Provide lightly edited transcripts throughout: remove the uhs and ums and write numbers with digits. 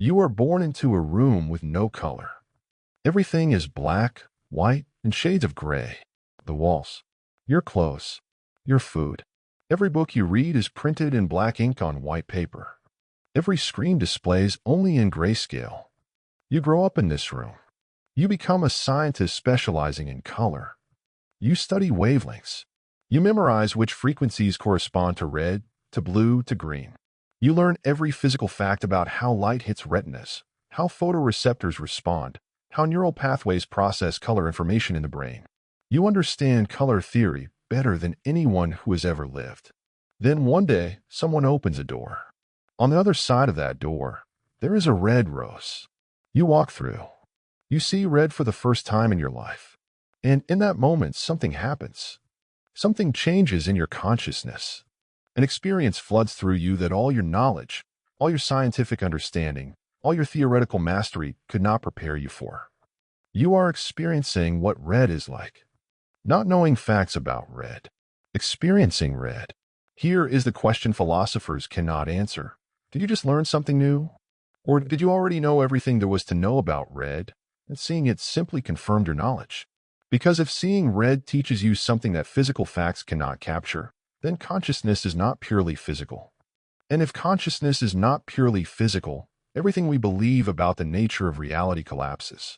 You are born into a room with no color. Everything is black, white, and shades of gray. The walls, your clothes, your food. Every book you read is printed in black ink on white paper. Every screen displays only in grayscale. You grow up in this room. You become a scientist specializing in color. You study wavelengths. You memorize which frequencies correspond to red, to blue, to green. You learn every physical fact about how light hits retinas, how photoreceptors respond, how neural pathways process color information in the brain. You understand color theory better than anyone who has ever lived. Then one day, someone opens a door. On the other side of that door, there is a red rose. You walk through. You see red for the first time in your life. And in that moment, something happens. Something changes in your consciousness. An experience floods through you that all your knowledge, all your scientific understanding, all your theoretical mastery could not prepare you for. You are experiencing what red is like. Not knowing facts about red. Experiencing red. Here is the question philosophers cannot answer. Did you just learn something new? Or did you already know everything there was to know about red, and seeing it simply confirmed your knowledge? Because if seeing red teaches you something that physical facts cannot capture, then consciousness is not purely physical. And if consciousness is not purely physical, everything we believe about the nature of reality collapses.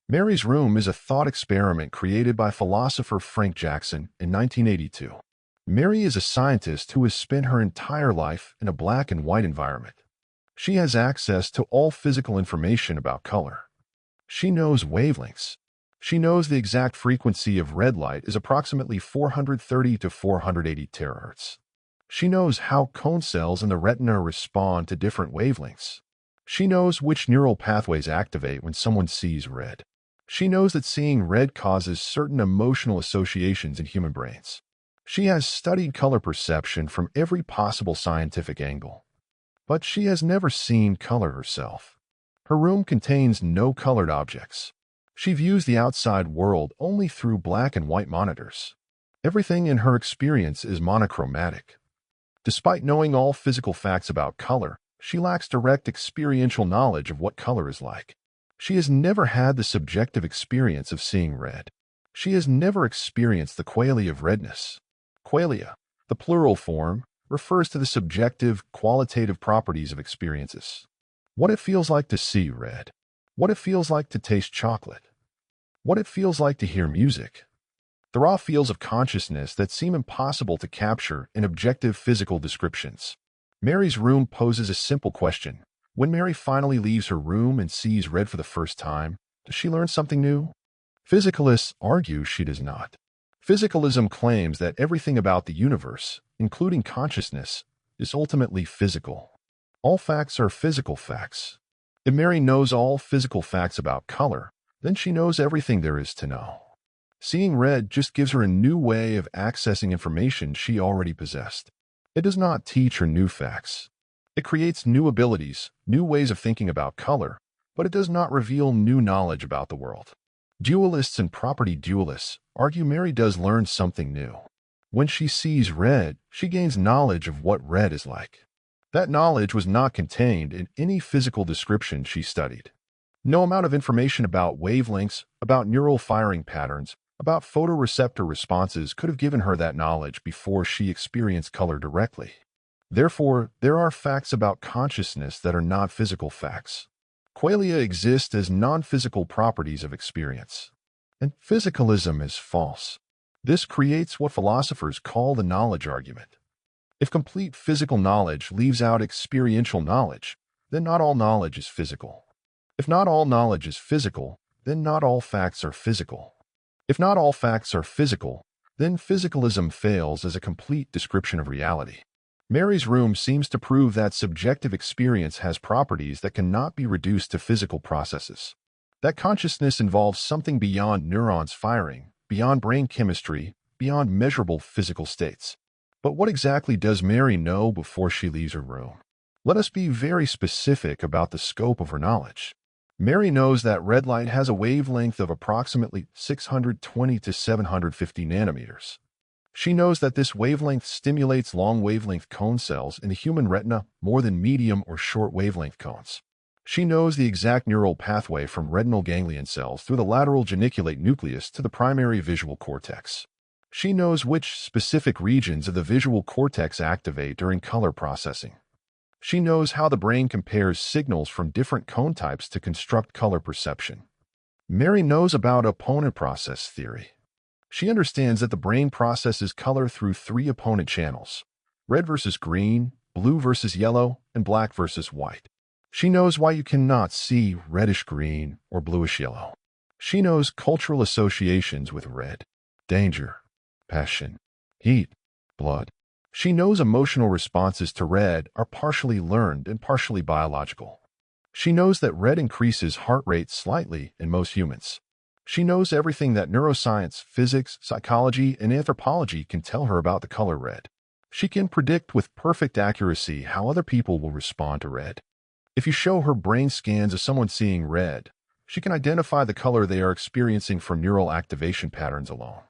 Mary's Room is a thought experiment created by philosopher Frank Jackson in 1982. Mary is a scientist who has spent her entire life in a black and white environment. She has access to all physical information about color. She knows wavelengths. She knows the exact frequency of red light is approximately 430 to 480 terahertz. She knows how cone cells in the retina respond to different wavelengths. She knows which neural pathways activate when someone sees red. She knows that seeing red causes certain emotional associations in human brains. She has studied color perception from every possible scientific angle. But she has never seen color herself. Her room contains no colored objects. She views the outside world only through black and white monitors. Everything in her experience is monochromatic. Despite knowing all physical facts about color, she lacks direct experiential knowledge of what color is like. She has never had the subjective experience of seeing red. She has never experienced the qualia of redness. Qualia, the plural form, refers to the subjective, qualitative properties of experiences. What it feels like to see red. What it feels like to taste chocolate. What it feels like to hear music. The raw feels of consciousness that seem impossible to capture in objective physical descriptions. Mary's Room poses a simple question. When Mary finally leaves her room and sees red for the first time, does she learn something new? Physicalists argue she does not. Physicalism claims that everything about the universe, including consciousness, is ultimately physical. All facts are physical facts. If Mary knows all physical facts about color, then she knows everything there is to know. Seeing red just gives her a new way of accessing information she already possessed. It does not teach her new facts. It creates new abilities, new ways of thinking about color, but it does not reveal new knowledge about the world. Dualists and property dualists argue Mary does learn something new. When she sees red, she gains knowledge of what red is like. That knowledge was not contained in any physical description she studied. No amount of information about wavelengths, about neural firing patterns, about photoreceptor responses could have given her that knowledge before she experienced color directly. Therefore, there are facts about consciousness that are not physical facts. Qualia exist as non-physical properties of experience. And physicalism is false. This creates what philosophers call the knowledge argument. If complete physical knowledge leaves out experiential knowledge, then not all knowledge is physical. If not all knowledge is physical, then not all facts are physical. If not all facts are physical, then physicalism fails as a complete description of reality. Mary's Room seems to prove that subjective experience has properties that cannot be reduced to physical processes. That consciousness involves something beyond neurons firing, beyond brain chemistry, beyond measurable physical states. But what exactly does Mary know before she leaves her room? Let us be very specific about the scope of her knowledge. Mary knows that red light has a wavelength of approximately 620 to 750 nanometers. She knows that this wavelength stimulates long wavelength cone cells in the human retina more than medium or short wavelength cones. She knows the exact neural pathway from retinal ganglion cells through the lateral geniculate nucleus to the primary visual cortex. She knows which specific regions of the visual cortex activate during color processing. She knows how the brain compares signals from different cone types to construct color perception. Mary knows about opponent process theory. She understands that the brain processes color through 3 opponent channels: red versus green, blue versus yellow, and black versus white. She knows why you cannot see reddish-green or bluish-yellow. She knows cultural associations with red: danger, passion, heat, blood. She knows emotional responses to red are partially learned and partially biological. She knows that red increases heart rate slightly in most humans. She knows everything that neuroscience, physics, psychology, and anthropology can tell her about the color red. She can predict with perfect accuracy how other people will respond to red. If you show her brain scans of someone seeing red, she can identify the color they are experiencing from neural activation patterns alone.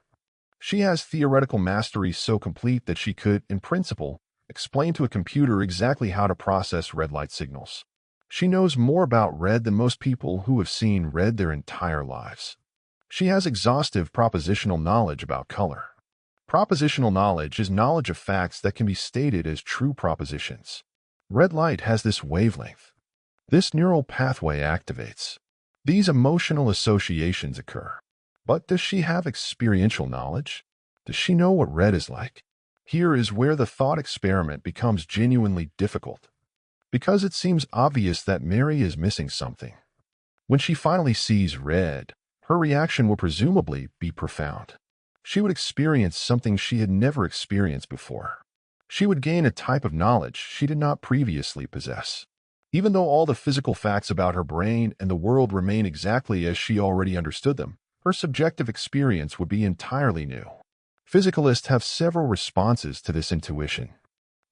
She has theoretical mastery so complete that she could, in principle, explain to a computer exactly how to process red light signals. She knows more about red than most people who have seen red their entire lives. She has exhaustive propositional knowledge about color. Propositional knowledge is knowledge of facts that can be stated as true propositions. Red light has this wavelength. This neural pathway activates. These emotional associations occur. But does she have experiential knowledge? Does she know what red is like? Here is where the thought experiment becomes genuinely difficult, because it seems obvious that Mary is missing something. When she finally sees red, her reaction will presumably be profound. She would experience something she had never experienced before. She would gain a type of knowledge she did not previously possess. Even though all the physical facts about her brain and the world remain exactly as she already understood them, her subjective experience would be entirely new. Physicalists have several responses to this intuition.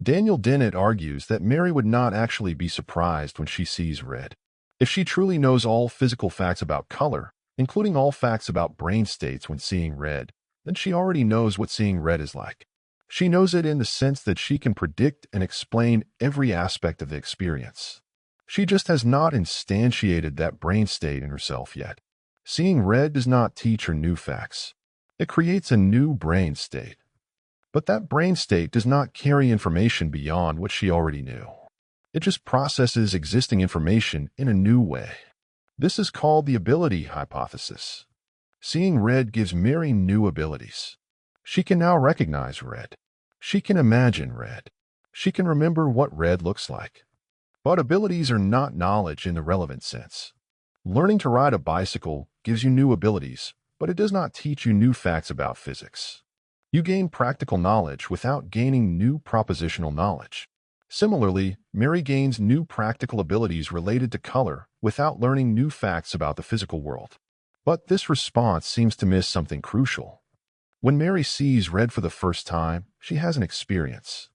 Daniel Dennett argues that Mary would not actually be surprised when she sees red. If she truly knows all physical facts about color, including all facts about brain states when seeing red, then she already knows what seeing red is like. She knows it in the sense that she can predict and explain every aspect of the experience. She just has not instantiated that brain state in herself yet. Seeing red does not teach her new facts. It creates a new brain state. But that brain state does not carry information beyond what she already knew. It just processes existing information in a new way. This is called the ability hypothesis. Seeing red gives Mary new abilities. She can now recognize red. She can imagine red. She can remember what red looks like. But abilities are not knowledge in the relevant sense. Learning to ride a bicycle gives you new abilities, but it does not teach you new facts about physics. You gain practical knowledge without gaining new propositional knowledge. Similarly, Mary gains new practical abilities related to color without learning new facts about the physical world. But this response seems to miss something crucial. When Mary sees red for the first time, she has an experience.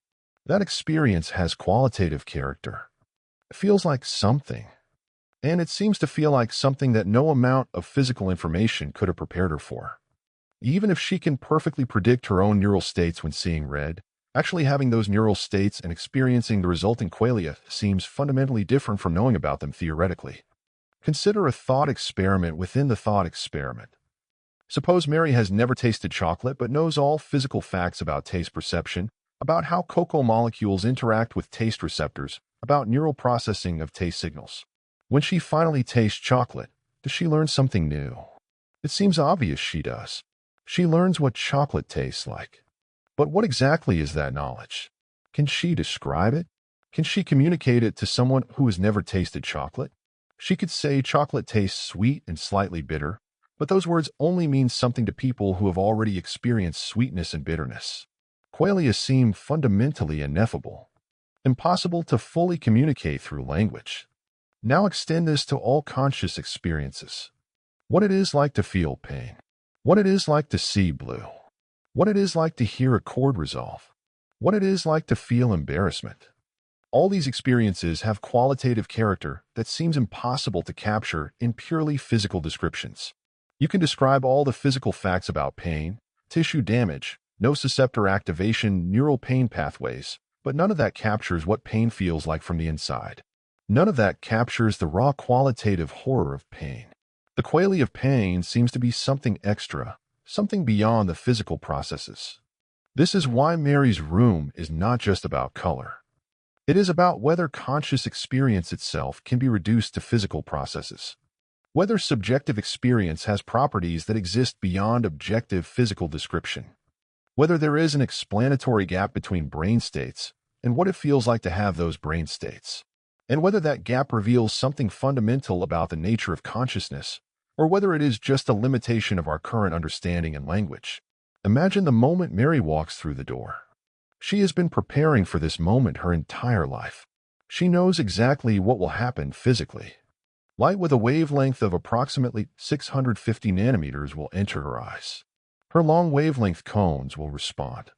That experience has qualitative character. It feels like something. And it seems to feel like something that no amount of physical information could have prepared her for. Even if she can perfectly predict her own neural states when seeing red, actually having those neural states and experiencing the resulting qualia seems fundamentally different from knowing about them theoretically. Consider a thought experiment within the thought experiment. Suppose Mary has never tasted chocolate but knows all physical facts about taste perception, about how cocoa molecules interact with taste receptors, about neural processing of taste signals. When she finally tastes chocolate, does she learn something new? It seems obvious she does. She learns what chocolate tastes like. But what exactly is that knowledge? Can she describe it? Can she communicate it to someone who has never tasted chocolate? She could say chocolate tastes sweet and slightly bitter, but those words only mean something to people who have already experienced sweetness and bitterness. Qualia seem fundamentally ineffable, impossible to fully communicate through language. Now extend this to all conscious experiences. What it is like to feel pain. What it is like to see blue. What it is like to hear a chord resolve. What it is like to feel embarrassment. All these experiences have qualitative character that seems impossible to capture in purely physical descriptions. You can describe all the physical facts about pain, tissue damage, nociceptor activation, neural pain pathways, but none of that captures what pain feels like from the inside. None of that captures the raw qualitative horror of pain. The quality of pain seems to be something extra, something beyond the physical processes. This is why Mary's room is not just about color. It is about whether conscious experience itself can be reduced to physical processes. Whether subjective experience has properties that exist beyond objective physical description. Whether there is an explanatory gap between brain states and what it feels like to have those brain states. And whether that gap reveals something fundamental about the nature of consciousness, or whether it is just a limitation of our current understanding and language. Imagine the moment Mary walks through the door. She has been preparing for this moment her entire life. She knows exactly what will happen physically. Light with a wavelength of approximately 650 nanometers will enter her eyes. Her long wavelength cones will respond.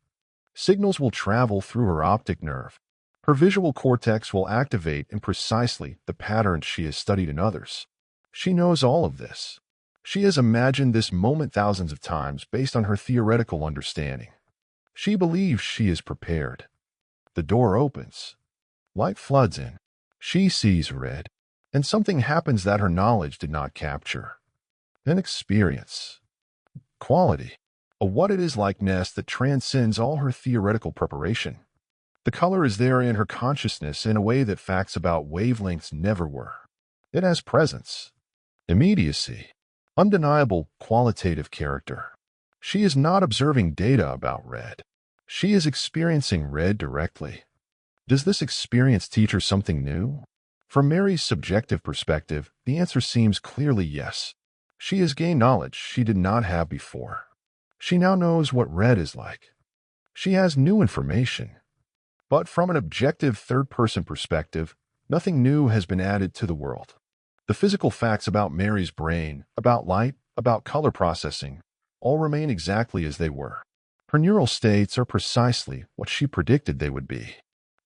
Signals will travel through her optic nerve. Her visual cortex will activate in precisely the patterns she has studied in others. She knows all of this. She has imagined this moment thousands of times based on her theoretical understanding. She believes she is prepared. The door opens. Light floods in. She sees red. And something happens that her knowledge did not capture. An experience. Quality. A what it is likeness that transcends all her theoretical preparation. The color is there in her consciousness in a way that facts about wavelengths never were. It has presence. Immediacy. Undeniable qualitative character. She is not observing data about red. She is experiencing red directly. Does this experience teach her something new? From Mary's subjective perspective, the answer seems clearly yes. She has gained knowledge she did not have before. She now knows what red is like. She has new information. But from an objective third-person perspective, nothing new has been added to the world. The physical facts about Mary's brain, about light, about color processing, all remain exactly as they were. Her neural states are precisely what she predicted they would be.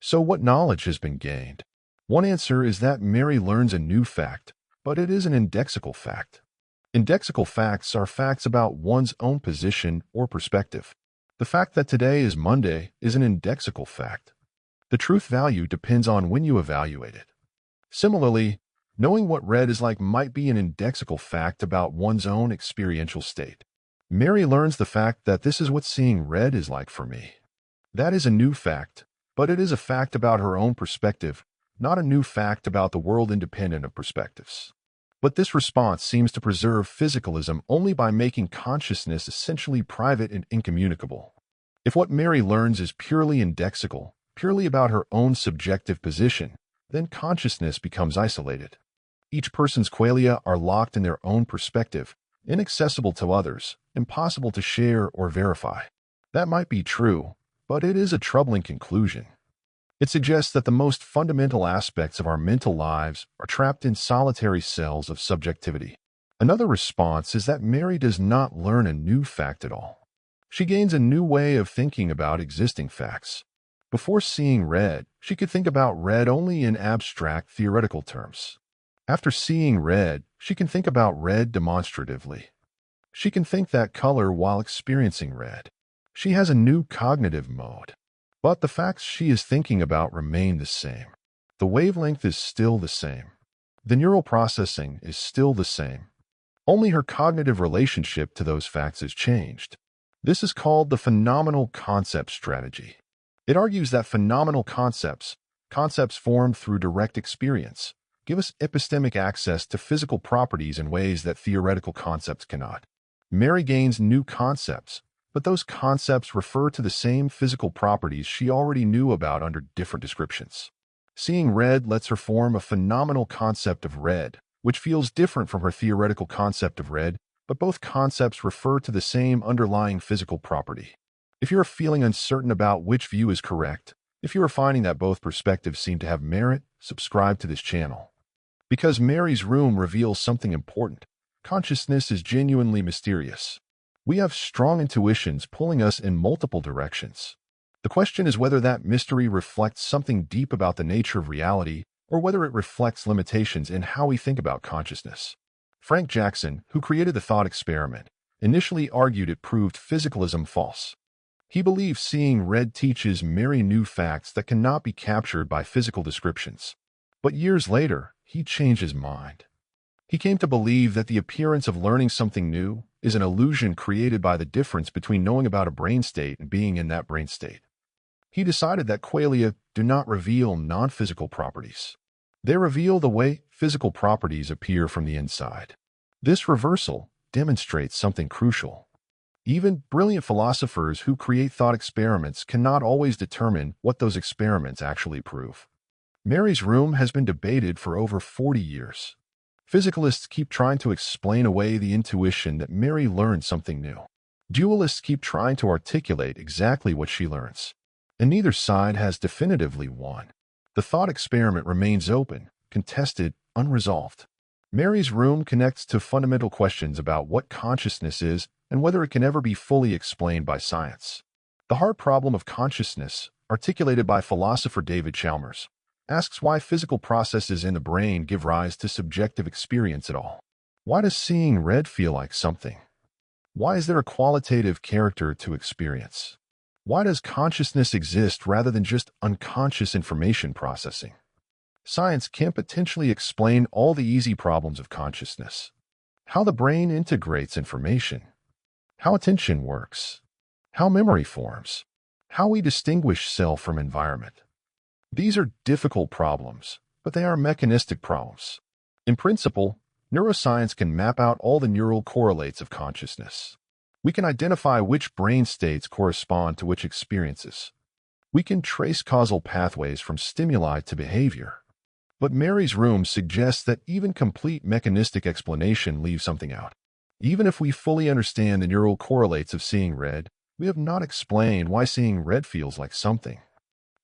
So what knowledge has been gained? One answer is that Mary learns a new fact, but it is an indexical fact. Indexical facts are facts about one's own position or perspective. The fact that today is Monday is an indexical fact. The truth value depends on when you evaluate it. Similarly, knowing what red is like might be an indexical fact about one's own experiential state. Mary learns the fact that this is what seeing red is like for me. That is a new fact, but it is a fact about her own perspective, not a new fact about the world independent of perspectives. But this response seems to preserve physicalism only by making consciousness essentially private and incommunicable. If what Mary learns is purely indexical, purely about her own subjective position, then consciousness becomes isolated. Each person's qualia are locked in their own perspective, inaccessible to others, impossible to share or verify. That might be true, but it is a troubling conclusion. It suggests that the most fundamental aspects of our mental lives are trapped in solitary cells of subjectivity. Another response is that Mary does not learn a new fact at all. She gains a new way of thinking about existing facts. Before seeing red, she could think about red only in abstract theoretical terms. After seeing red, she can think about red demonstratively. She can think that color while experiencing red. She has a new cognitive mode. But the facts she is thinking about remain the same. The wavelength is still the same. The neural processing is still the same. Only her cognitive relationship to those facts has changed. This is called the phenomenal concept strategy. It argues that phenomenal concepts formed through direct experience, give us epistemic access to physical properties in ways that theoretical concepts cannot. Mary gains new concepts, but those concepts refer to the same physical properties she already knew about under different descriptions. Seeing red lets her form a phenomenal concept of red, which feels different from her theoretical concept of red, but both concepts refer to the same underlying physical property. If you are feeling uncertain about which view is correct, if you are finding that both perspectives seem to have merit, subscribe to this channel. Because Mary's room reveals something important, consciousness is genuinely mysterious. We have strong intuitions pulling us in multiple directions. The question is whether that mystery reflects something deep about the nature of reality or whether it reflects limitations in how we think about consciousness. Frank Jackson, who created the thought experiment, initially argued it proved physicalism false. He believes seeing red teaches Mary new facts that cannot be captured by physical descriptions. But years later, he changed his mind. He came to believe that the appearance of learning something new is an illusion created by the difference between knowing about a brain state and being in that brain state. He decided that qualia do not reveal non-physical properties. They reveal the way physical properties appear from the inside. This reversal demonstrates something crucial. Even brilliant philosophers who create thought experiments cannot always determine what those experiments actually prove. Mary's room has been debated for over 40 years. Physicalists keep trying to explain away the intuition that Mary learned something new. Dualists keep trying to articulate exactly what she learns. And neither side has definitively won. The thought experiment remains open, contested, unresolved. Mary's room connects to fundamental questions about what consciousness is and whether it can ever be fully explained by science. The hard problem of consciousness, articulated by philosopher David Chalmers, asks why physical processes in the brain give rise to subjective experience at all. Why does seeing red feel like something? Why is there a qualitative character to experience? Why does consciousness exist rather than just unconscious information processing? Science can potentially explain all the easy problems of consciousness. How the brain integrates information. How attention works. How memory forms. How we distinguish self from environment. These are difficult problems, but they are mechanistic problems. In principle, neuroscience can map out all the neural correlates of consciousness. We can identify which brain states correspond to which experiences. We can trace causal pathways from stimuli to behavior. But Mary's room suggests that even complete mechanistic explanation leaves something out. Even if we fully understand the neural correlates of seeing red, we have not explained why seeing red feels like something.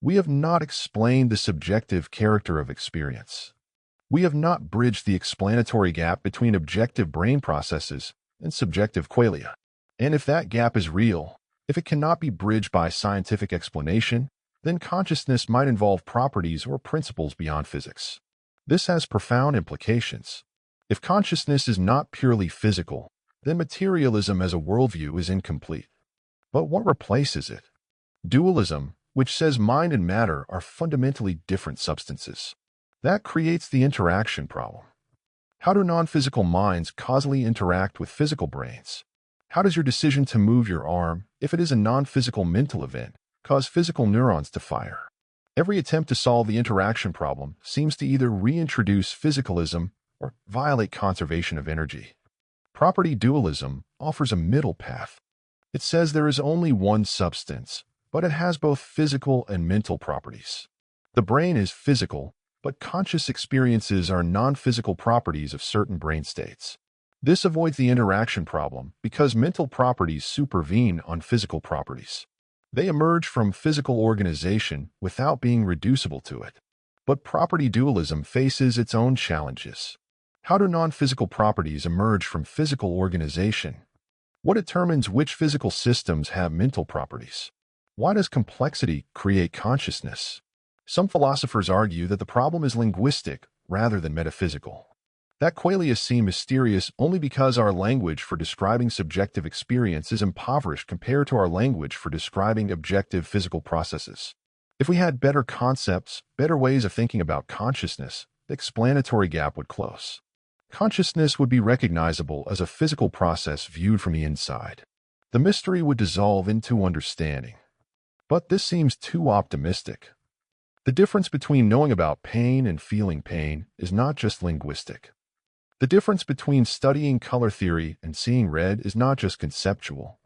We have not explained the subjective character of experience. We have not bridged the explanatory gap between objective brain processes and subjective qualia. And if that gap is real, if it cannot be bridged by scientific explanation, then consciousness might involve properties or principles beyond physics. This has profound implications. If consciousness is not purely physical, then materialism as a worldview is incomplete. But what replaces it? Dualism, which says mind and matter are fundamentally different substances. That creates the interaction problem. How do non-physical minds causally interact with physical brains? How does your decision to move your arm, if it is a non-physical mental event, cause physical neurons to fire? Every attempt to solve the interaction problem seems to either reintroduce physicalism or violate conservation of energy. Property dualism offers a middle path. It says there is only one substance, but it has both physical and mental properties. The brain is physical, but conscious experiences are non-physical properties of certain brain states. This avoids the interaction problem because mental properties supervene on physical properties. They emerge from physical organization without being reducible to it. But property dualism faces its own challenges. How do non-physical properties emerge from physical organization? What determines which physical systems have mental properties? Why does complexity create consciousness? Some philosophers argue that the problem is linguistic rather than metaphysical. That qualia seem mysterious only because our language for describing subjective experience is impoverished compared to our language for describing objective physical processes. If we had better concepts, better ways of thinking about consciousness, the explanatory gap would close. Consciousness would be recognizable as a physical process viewed from the inside. The mystery would dissolve into understanding. But this seems too optimistic. The difference between knowing about pain and feeling pain is not just linguistic. The difference between studying color theory and seeing red is not just conceptual.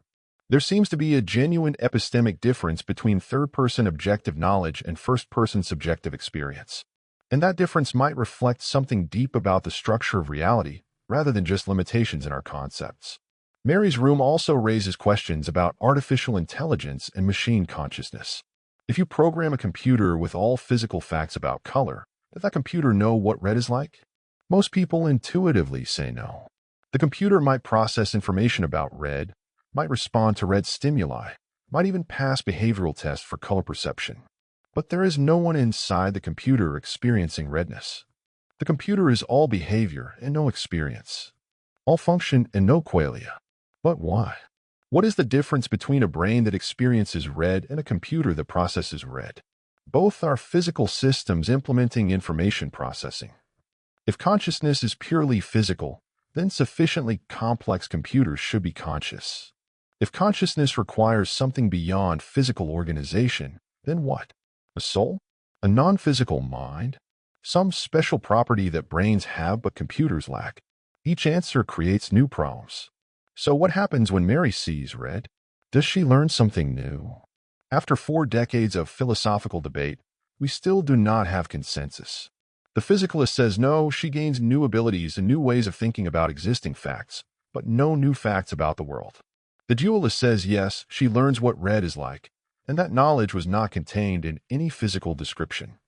There seems to be a genuine epistemic difference between third-person objective knowledge and first-person subjective experience. And that difference might reflect something deep about the structure of reality, rather than just limitations in our concepts. Mary's room also raises questions about artificial intelligence and machine consciousness. If you program a computer with all physical facts about color, does that computer know what red is like? Most people intuitively say no. The computer might process information about red, might respond to red stimuli, might even pass behavioral tests for color perception. But there is no one inside the computer experiencing redness. The computer is all behavior and no experience, all function and no qualia. But why? What is the difference between a brain that experiences red and a computer that processes red? Both are physical systems implementing information processing. If consciousness is purely physical, then sufficiently complex computers should be conscious. If consciousness requires something beyond physical organization, then what? A soul? A non-physical mind? Some special property that brains have but computers lack? Each answer creates new problems. So what happens when Mary sees red? Does she learn something new? After 4 decades of philosophical debate, we still do not have consensus. The physicalist says no, she gains new abilities and new ways of thinking about existing facts, but no new facts about the world. The dualist says yes, she learns what red is like, and that knowledge was not contained in any physical description.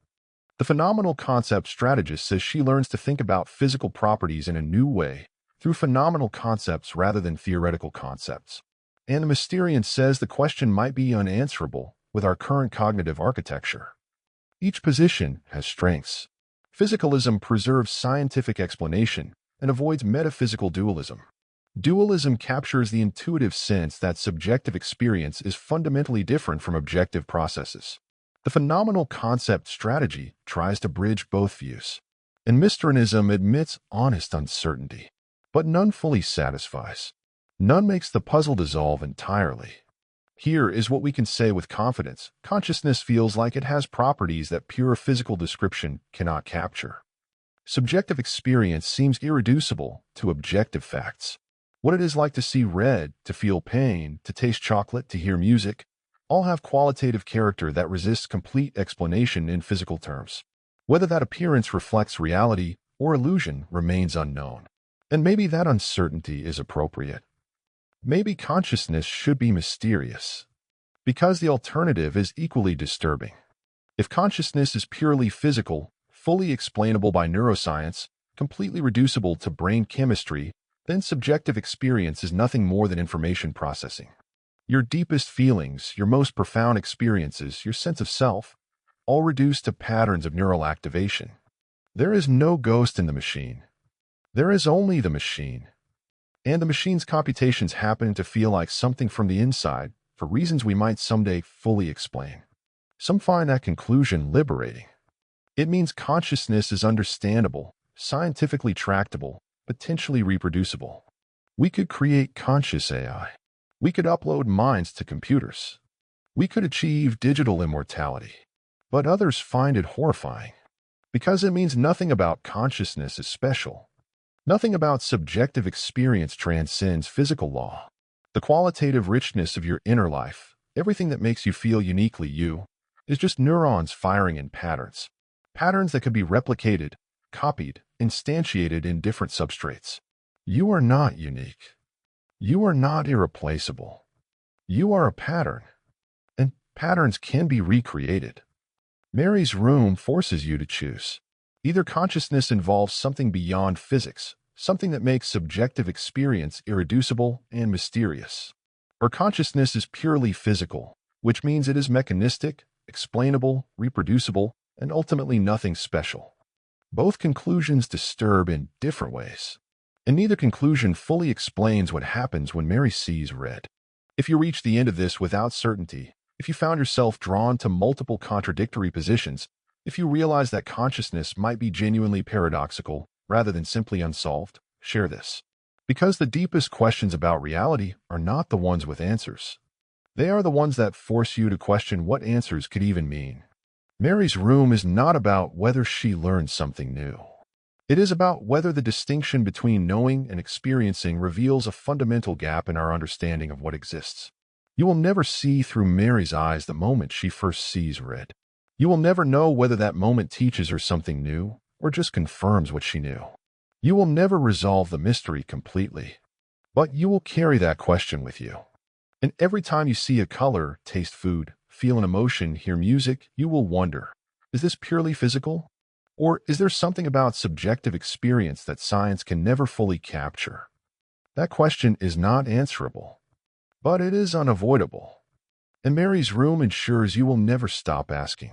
The phenomenal concept strategist says she learns to think about physical properties in a new way, through phenomenal concepts rather than theoretical concepts. And the Mysterian says the question might be unanswerable with our current cognitive architecture. Each position has strengths. Physicalism preserves scientific explanation and avoids metaphysical dualism. Dualism captures the intuitive sense that subjective experience is fundamentally different from objective processes. The phenomenal concept strategy tries to bridge both views. And Mysterianism admits honest uncertainty, but none fully satisfies. None makes the puzzle dissolve entirely. Here is what we can say with confidence. Consciousness feels like it has properties that pure physical description cannot capture. Subjective experience seems irreducible to objective facts. What it is like to see red, to feel pain, to taste chocolate, to hear music, all have qualitative character that resists complete explanation in physical terms. Whether that appearance reflects reality or illusion remains unknown. And maybe that uncertainty is appropriate. Maybe consciousness should be mysterious, because the alternative is equally disturbing. If consciousness is purely physical, fully explainable by neuroscience, completely reducible to brain chemistry, then subjective experience is nothing more than information processing. Your deepest feelings, your most profound experiences, your sense of self, all reduced to patterns of neural activation. There is no ghost in the machine. There is only the machine. And the machine's computations happen to feel like something from the inside, for reasons we might someday fully explain. Some find that conclusion liberating. It means consciousness is understandable, scientifically tractable, potentially reproducible. We could create conscious AI. We could upload minds to computers. We could achieve digital immortality. But others find it horrifying, because it means nothing about consciousness is special. Nothing about subjective experience transcends physical law. The qualitative richness of your inner life, everything that makes you feel uniquely you, is just neurons firing in patterns. Patterns that could be replicated, copied, instantiated in different substrates. You are not unique. You are not irreplaceable. You are a pattern, and patterns can be recreated. Mary's room forces you to choose. Either consciousness involves something beyond physics, something that makes subjective experience irreducible and mysterious, or consciousness is purely physical, which means it is mechanistic, explainable, reproducible, and ultimately nothing special. Both conclusions disturb in different ways, and neither conclusion fully explains what happens when Mary sees red. If you reach the end of this without certainty, if you found yourself drawn to multiple contradictory positions, if you realize that consciousness might be genuinely paradoxical rather than simply unsolved, share this. Because the deepest questions about reality are not the ones with answers. They are the ones that force you to question what answers could even mean. Mary's room is not about whether she learned something new. It is about whether the distinction between knowing and experiencing reveals a fundamental gap in our understanding of what exists. You will never see through Mary's eyes the moment she first sees red. You will never know whether that moment teaches her something new or just confirms what she knew. You will never resolve the mystery completely, but you will carry that question with you. And every time you see a color, taste food, feel an emotion, hear music, you will wonder, is this purely physical? Or is there something about subjective experience that science can never fully capture? That question is not answerable, but it is unavoidable. And Mary's room ensures you will never stop asking.